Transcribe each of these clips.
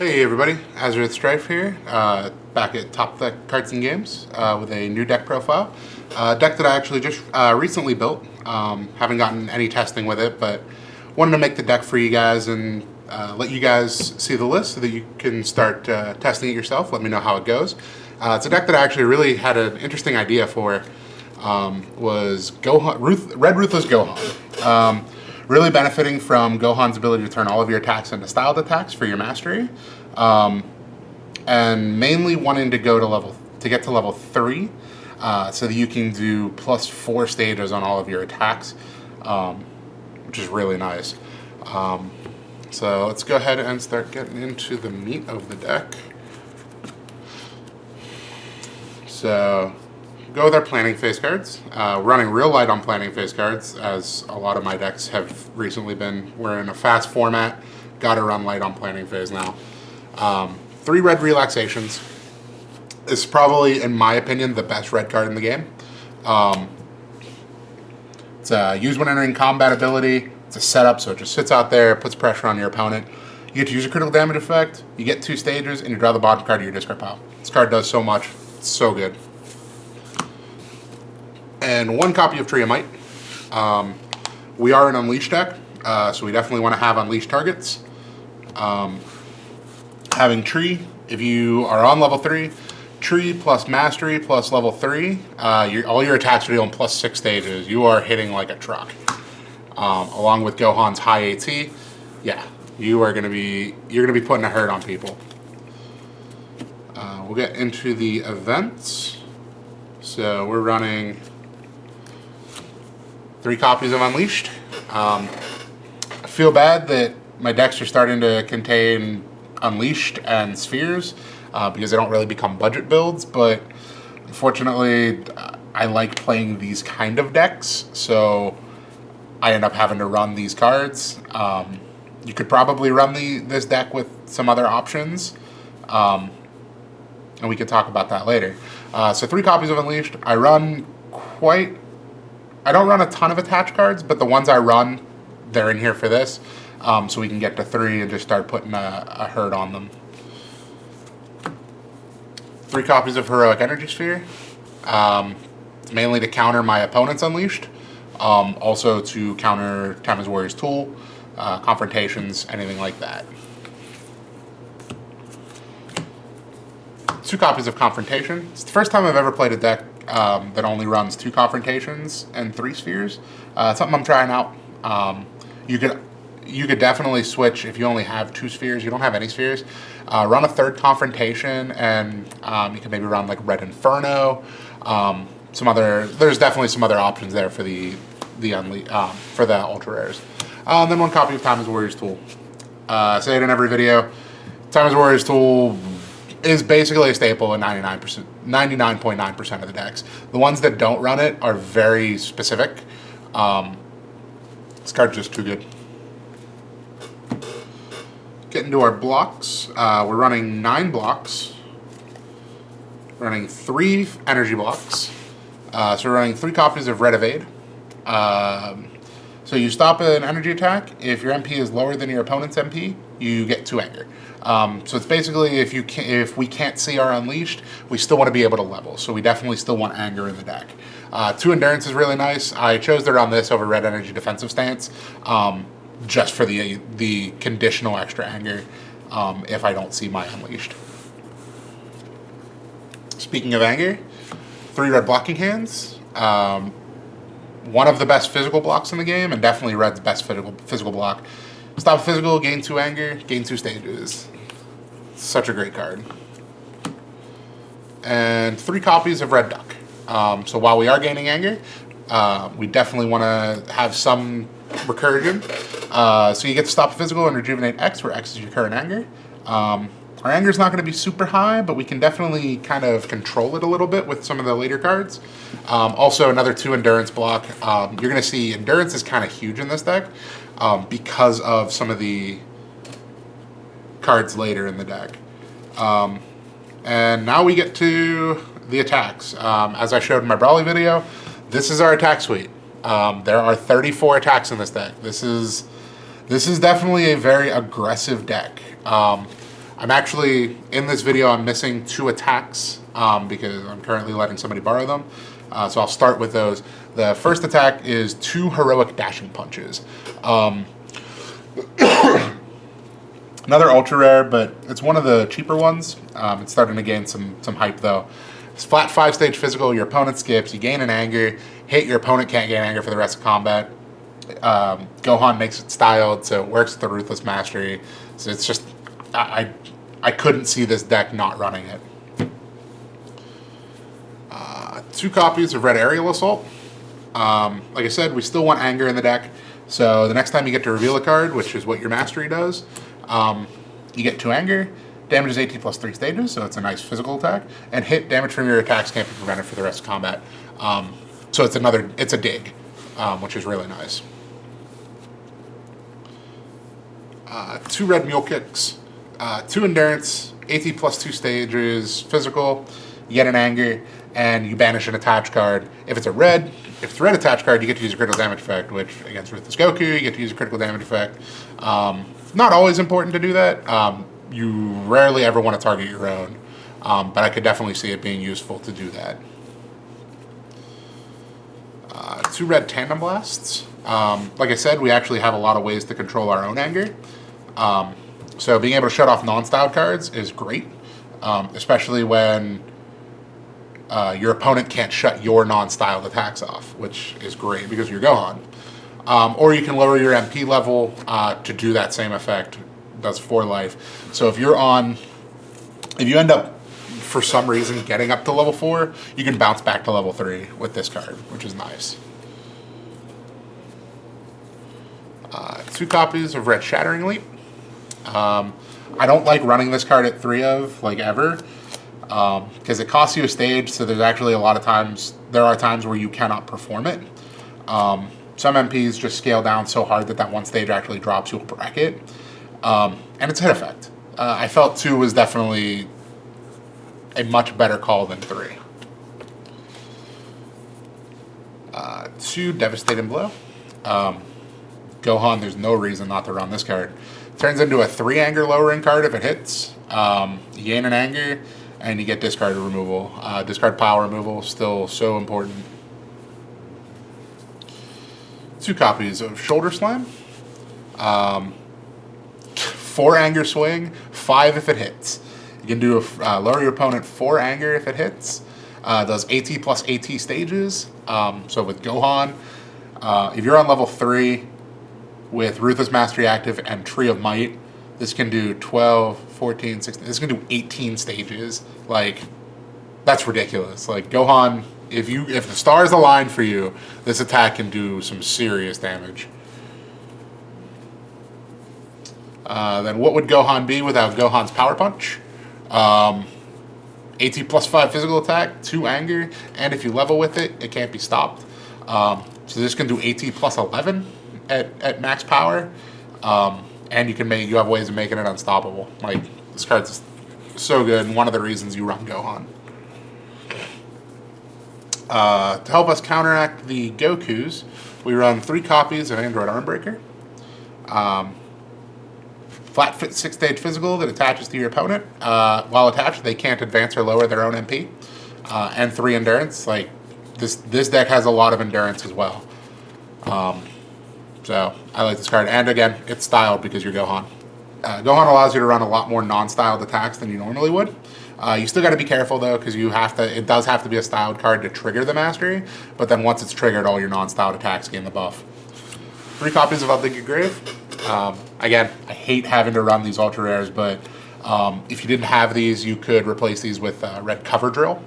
Hey everybody, Azure Strife here, back at Top Deck Cards and Games with a new deck profile. Deck that I actually just recently built. Haven't gotten any testing with it, but wanted to make the deck for you guys and let you guys see the list so that you can start testing it yourself. Let me know how it goes. It's a deck that I actually really had an interesting idea for. Was Gohan, Red Ruthless Gohan. Really benefiting from Gohan's ability to turn all of your attacks into styled attacks for your mastery, and mainly wanting to go to get to level 3, so that you can do +4 stages on all of your attacks, which is really nice. So let's go ahead and start getting into the meat of the deck. So go with our planning phase cards. Running real light on planning phase cards, as a lot of my decks have recently been. We're in a fast format, gotta run light on planning phase now. 3 red relaxations. This is probably, in my opinion, the best red card in the game. It's a use when entering combat ability. It's a setup, so it just sits out there, puts pressure on your opponent. You get to use a critical damage effect, you get 2 stages, and you draw the bottom card of your discard pile. This card does so much, it's so good. And 1 copy of Tree of Might. We are an Unleashed deck, so we definitely want to have Unleashed targets. Having Tree, if you are on level 3, Tree plus Mastery plus level 3, all your attacks are dealing +6 stages. You are hitting like a truck. Along with Gohan's high AT, yeah, you're gonna be putting a hurt on people. We'll get into the events. So we're running 3 copies of Unleashed. I feel bad that my decks are starting to contain Unleashed and Spheres because they don't really become budget builds, but unfortunately I like playing these kind of decks, so I end up having to run these cards. You could probably run this deck with some other options, and we could talk about that later. So 3 copies of Unleashed. I don't run a ton of attached cards, but the ones I run, they're in here for this, so we can get to 3 and just start putting a hurt on them. 3 copies of Heroic Energy Sphere. It's mainly to counter my opponent's Unleashed, also to counter Time Warrior's Tool, confrontations, anything like that. 2 copies of Confrontation. It's the first time I've ever played a deck that only runs 2 confrontations and 3 spheres. It's something I'm trying out. You could definitely switch if you only have 2 spheres. You don't have any spheres. Run a 3rd confrontation, and you can maybe run like Red Inferno. There's definitely some other options there for the ultra rares. Then 1 copy of Time Warrior's Tool. I say it in every video. Time Warrior's Tool is basically a staple in 99.9% of the decks. The ones that don't run it are very specific. This card's just too good. Get into our blocks. We're running 9 blocks. We're running 3 energy blocks. So we're running 3 copies of Red Evade. So you stop an energy attack. If your MP is lower than your opponent's MP, you get 2 anger. So it's basically if we can't see our Unleashed, we still want to be able to level. So we definitely still want anger in the deck. 2 endurance is really nice. I chose to run this over Red Energy Defensive Stance, just for the conditional extra anger if I don't see my Unleashed. Speaking of anger, 3 red blocking hands. One of the best physical blocks in the game, and definitely Red's best physical block. Stop physical, gain 2 anger, gain 2 stages. Such a great card. And 3 copies of Red Duck. So while we are gaining anger, we definitely want to have some recursion. So you get to stop physical and rejuvenate X, where X is your current anger. Our anger is not going to be super high, but we can definitely kind of control it a little bit with some of the later cards. Also, another 2 endurance block. You're going to see endurance is kind of huge in this deck because of some of the cards later in the deck. And now we get to the attacks. As I showed in my Brawly video, this is our attack suite. There are 34 attacks in this deck. This is definitely a very aggressive deck. I'm actually, in this video, I'm missing 2 attacks because I'm currently letting somebody borrow them. So I'll start with those. The first attack is 2 heroic dashing punches. Another ultra rare, but it's one of the cheaper ones. It's starting to gain some hype though. It's flat 5-stage physical, your opponent skips, you gain an anger, hit, your opponent can't gain anger for the rest of combat. Gohan makes it styled, so it works with the Ruthless Mastery. So it's just, I couldn't see this deck not running it. 2 copies of Red Aerial Assault. Like I said, we still want anger in the deck. So the next time you get to reveal a card, which is what your Mastery does, you get 2 anger. Damages AT plus 3 stages, so it's a nice physical attack. And hit, damage from your attacks can't be prevented for the rest of combat. So it's a dig, which is really nice. 2 red mule kicks, 2 endurance, AT plus 2 stages, physical, you get an anger, and you banish an attached card. If it's a red attached card, you get to use a critical damage effect, which against Ruthless Goku, you get to use a critical damage effect. Not always important to do that. You rarely ever want to target your own, but I could definitely see it being useful to do that. 2 red tandem blasts. Like I said, we actually have a lot of ways to control our own anger. So being able to shut off non-styled cards is great, especially when your opponent can't shut your non-styled attacks off, which is great because you're Gohan. Or you can lower your MP level to do that same effect. Does 4 life. So if you end up for some reason getting up to level 4, you can bounce back to level 3 with this card, which is nice. 2 copies of Red Shattering Leap. I don't like running this card at 3 of, like, ever, because it costs you a stage, so there's actually a lot of times, there are times where you cannot perform it. Some MPs just scale down so hard that 1 stage actually drops you a bracket. And it's hit effect. I felt 2 was definitely a much better call than 3. 2 Devastating Blow. Gohan, there's no reason not to run this card. Turns into a 3 anger lowering card if it hits. You gain an anger, and you get discard removal. Discard power removal, still so important. 2 copies of Shoulder Slam. 4 anger swing, 5 if it hits. You can do lower your opponent 4 anger if it hits. Does AT plus AT stages. So with Gohan, if you're on level 3 with Ruthless Mastery active and Tree of Might, this can do 12, 14, 16, this can do 18 stages. Like, that's ridiculous. Like, Gohan, if the stars align for you, this attack can do some serious damage. Then what would Gohan be without Gohan's Power Punch? AT plus 5 physical attack, 2 anger, and if you level with it, it can't be stopped. So this can do AT plus 11 at max power, and you have ways of making it unstoppable. Like, this card's so good, and one of the reasons you run Gohan. To help us counteract the Gokus, we run 3 copies of Android Armbreaker. Flat 6-stage physical that attaches to your opponent. While attached, they can't advance or lower their own MP. And 3 endurance. Like, this deck has a lot of endurance as well. So I like this card. And again, it's styled because you're Gohan. Gohan allows you to run a lot more non-styled attacks than you normally would. You still got to be careful though, because it does have to be a styled card to trigger the Mastery. But then once it's triggered, all your non-styled attacks gain the buff. 3 copies of Undigged Grave. Again, I hate having to run these ultra rares, but if you didn't have these, you could replace these with Red Cover Drill,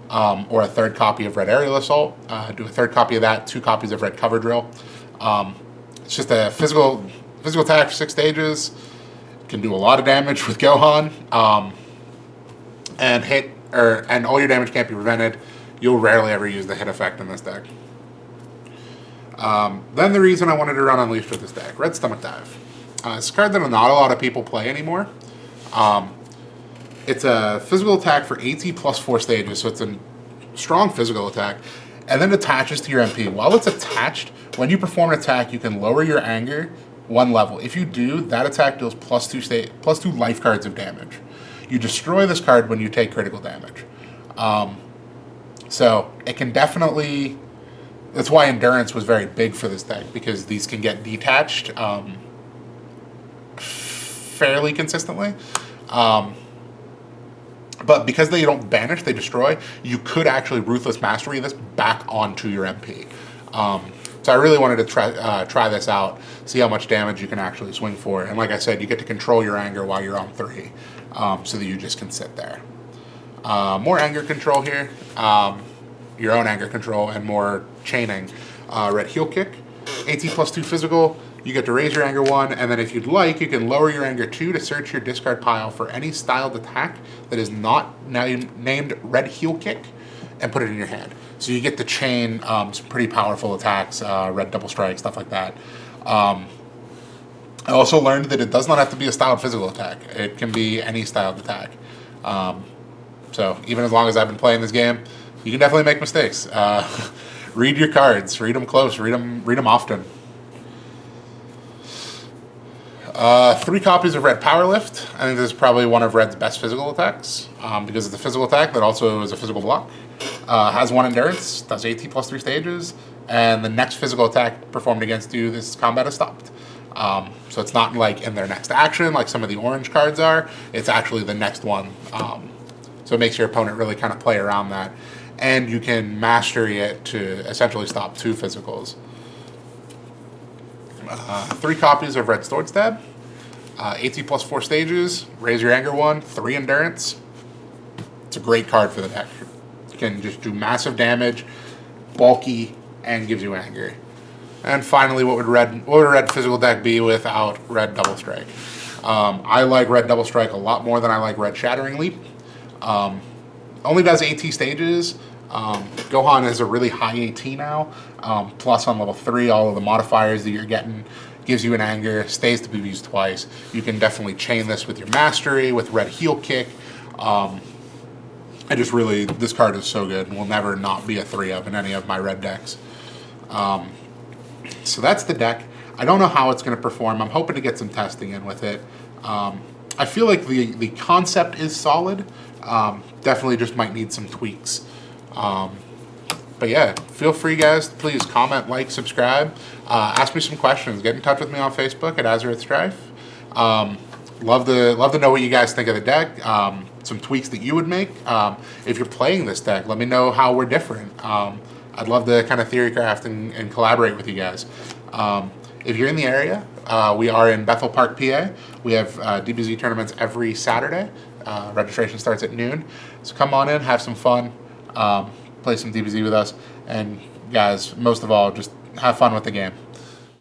or a 3rd copy of Red Aerial Assault. Do a 3rd copy of that, 2 copies of Red Cover Drill. It's just a physical attack for 6 stages. Can do a lot of damage with Gohan, and all your damage can't be prevented. You'll rarely ever use the hit effect in this deck. Then the reason I wanted to run Unleashed with this deck, Red Stomach Dive. It's a card that not a lot of people play anymore. It's a physical attack for AT plus 4 stages, so it's a strong physical attack, and then attaches to your MP. While it's attached, when you perform an attack, you can lower your anger 1 level. If you do, that attack deals +2 life cards of damage. You destroy this card when you take critical damage. So it can definitely... That's why Endurance was very big for this deck, because these can get detached fairly consistently. But because they don't banish, they destroy, you could actually Ruthless Mastery this back onto your MP. So I really wanted to try this out, see how much damage you can actually swing for. And like I said, you get to control your anger while you're on 3, so that you just can sit there. More anger control here, your own anger control, and more chaining. Red Heel Kick, AT +2 physical. You get to raise your anger 1, and then if you'd like, you can lower your anger 2 to search your discard pile for any styled attack that is not named Red Heel Kick, and put it in your hand. So you get to chain some pretty powerful attacks, Red Double Strike, stuff like that. I also learned that it does not have to be a styled physical attack. It can be any styled attack. So even as long as I've been playing this game, you can definitely make mistakes. Read your cards, read them close, read them often. 3 copies of Red Powerlift. I think this is probably one of Red's best physical attacks, because it's a physical attack that also is a physical block. Has 1 endurance, does AT +3 stages, and the next physical attack performed against you, this combat is stopped. So it's not like in their next action like some of the orange cards are, it's actually the next one. So it makes your opponent really kind of play around that. And you can mastery it to essentially stop 2 physicals. 3 copies of Red Sword Stab. AT +4 stages, raise your anger 1, 3 endurance. It's a great card for the deck. You can just do massive damage, bulky, and gives you anger. And finally, what would a red physical deck be without Red Double Strike? I like Red Double Strike a lot more than I like Red Shattering Leap. Only does AT stages. Gohan is a really high AT now. Plus on level 3, all of the modifiers that you're getting gives you an anger, stays to be used twice. You can definitely chain this with your mastery, with Red Heel Kick. I just really, this card is so good and will never not be a 3-of in any of my red decks. So that's the deck. I don't know how it's going to perform. I'm hoping to get some testing in with it. I feel like the concept is solid. Definitely just might need some tweaks. But yeah, feel free, guys, to please comment, like, subscribe, ask me some questions, get in touch with me on Facebook at Azeroth Strife. Love to know what you guys think of the deck, some tweaks that you would make. If you're playing this deck, let me know how we're different. I'd love to kind of theory craft and collaborate with you guys. If you're in the area, we are in Bethel Park, PA. We have DBZ tournaments every Saturday. Registration starts at noon. So come on in, have some fun, play some DBZ with us, and guys, most of all, just have fun with the game.